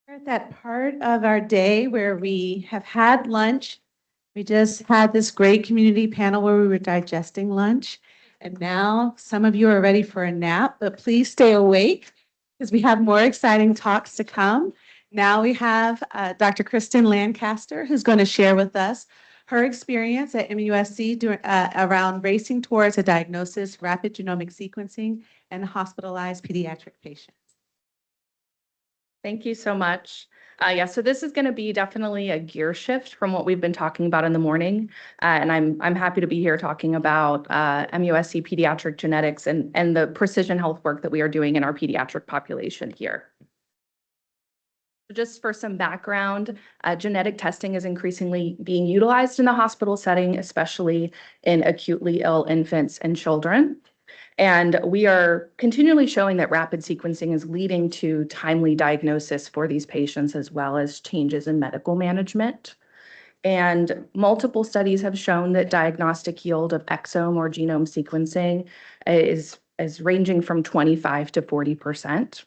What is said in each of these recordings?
We're at that part of our day where we have had lunch. We just had this great community panel where we were digesting lunch. And now some of you are ready for a nap, but please stay awake because we have more exciting talks to come. Now we have Dr. Kristen Lancaster, who's going to share with us her experience at MUSC around racing towards a diagnosis, rapid genomic sequencing, and hospitalized pediatric patients. Thank you so much. Yeah, so this is going to be definitely a gear shift from what we've been talking about in the morning. And I'm happy to be here talking about MUSC pediatric genetics and the precision health work that we are doing in our pediatric population here. Just for some background, genetic testing is increasingly being utilized in the hospital setting, especially in acutely ill infants and children. And we are continually showing that rapid sequencing is leading to timely diagnosis for these patients, as well as changes in medical management. And multiple studies have shown that diagnostic yield of exome or genome sequencing is ranging from 25 to 40%.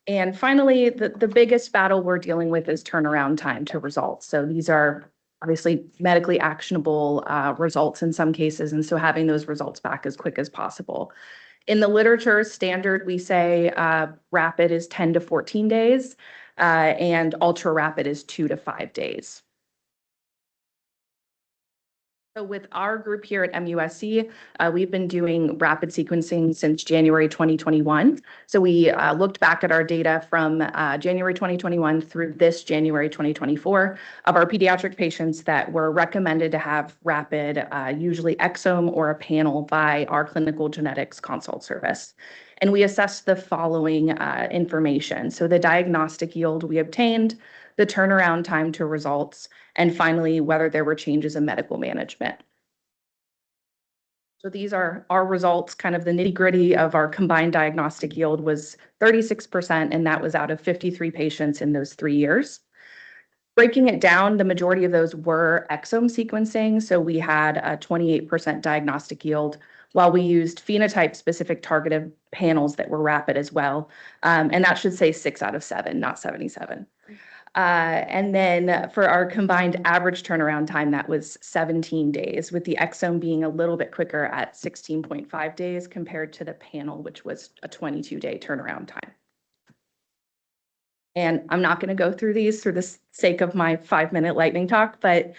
And finally, the biggest battle we're dealing with is turnaround time to results. So these are obviously medically actionable results in some cases, and so having those results back as quick as possible. In the literature standard, we say rapid is 10 to 14 days, and ultra rapid is 2 to 5 days. So with our group here at MUSC, we've been doing rapid sequencing since January 2021. So we looked back at our data from January 2021 through this January 2024 of our pediatric patients that were recommended to have rapid, usually exome or a panel by our clinical genetics consult service. And we assessed the following information. So the diagnostic yield we obtained, the turnaround time to results, and finally, whether there were changes in medical management. So these are our results, kind of the nitty-gritty of our combined diagnostic yield was 36%, and that was out of 53 patients in those 3 years. Breaking it down, the majority of those were exome sequencing, so we had a 28% diagnostic yield, while we used phenotype-specific targeted panels that were rapid as well. And that should say 6 out of 7, not 77. And then for our combined average turnaround time, that was 17 days, with the exome being a little bit quicker at 16.5 days compared to the panel, which was a 22-day turnaround time. And I'm not going to go through these for the sake of my 5-minute lightning talk, but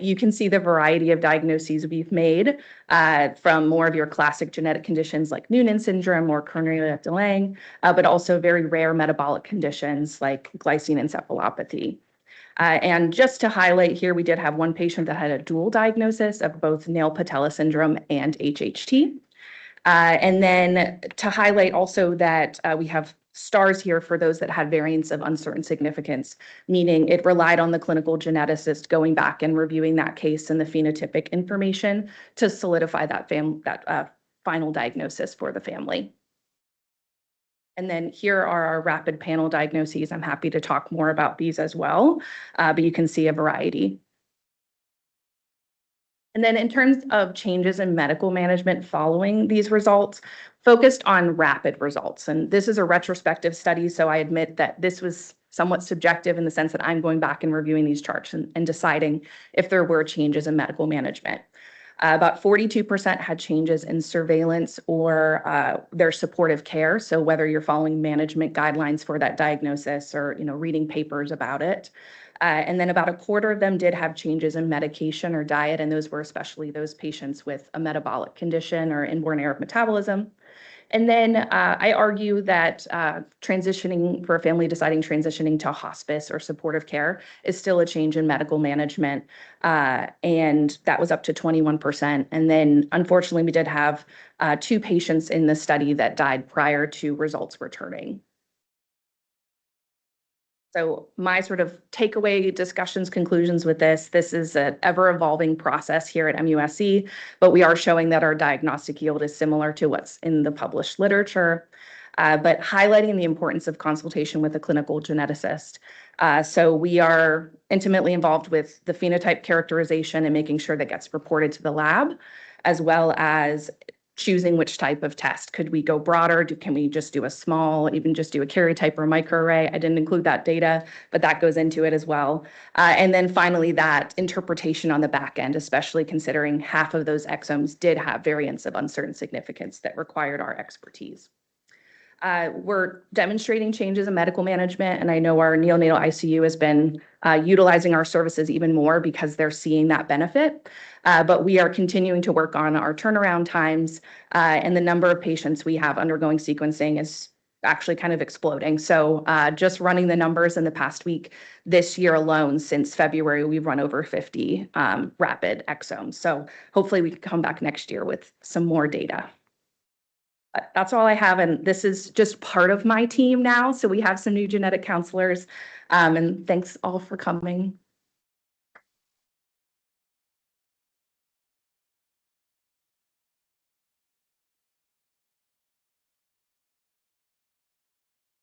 you can see the variety of diagnoses we've made from more of your classic genetic conditions like Noonan syndrome or Cornelia de Lange, but also very rare metabolic conditions like glycine encephalopathy. And just to highlight here, we did have one patient that had a dual diagnosis of both nail patella syndrome and HHT. And then to highlight also that we have stars here for those that had variants of uncertain significance, meaning it relied on the clinical geneticist going back and reviewing that case and the phenotypic information to solidify that final diagnosis for the family. And then here are our rapid panel diagnoses. I'm happy to talk more about these as well, but you can see a variety. And then in terms of changes in medical management following these results, focused on rapid results. And this is a retrospective study, so I admit that this was somewhat subjective in the sense that I'm going back and reviewing these charts and deciding if there were changes in medical management. About 42% had changes in surveillance or their supportive care. So whether you're following management guidelines for that diagnosis or reading papers about it. And then about a quarter of them did have changes in medication or diet, and those were especially those patients with a metabolic condition or inborn error of metabolism. And then I argue that transitioning for a family deciding transitioning to hospice or supportive care is still a change in medical management. And that was up to 21%. And then unfortunately, we did have 2 patients in the study that died prior to results returning. So my sort of takeaway discussions, conclusions with this is an ever-evolving process here at MUSC, but we are showing that our diagnostic yield is similar to what's in the published literature, but highlighting the importance of consultation with a clinical geneticist. So we are intimately involved with the phenotype characterization and making sure that gets reported to the lab, as well as choosing which type of test. Could we go broader? Can we just do a small, even just do a karyotype or microarray? I didn't include that data, but that goes into it as well. And then finally, that interpretation on the back end, especially considering half of those exomes did have variants of uncertain significance that required our expertise. We're demonstrating changes in medical management, and I know our neonatal ICU has been utilizing our services even more because they're seeing that benefit. But we are continuing to work on our turnaround times, and the number of patients we have undergoing sequencing is actually kind of exploding. So just running the numbers in the past week, this year alone, since February, we've run over 50 rapid exomes. So hopefully we can come back next year with some more data. That's all I have, and this is just part of my team now. So we have some new genetic counselors, and thanks all for coming.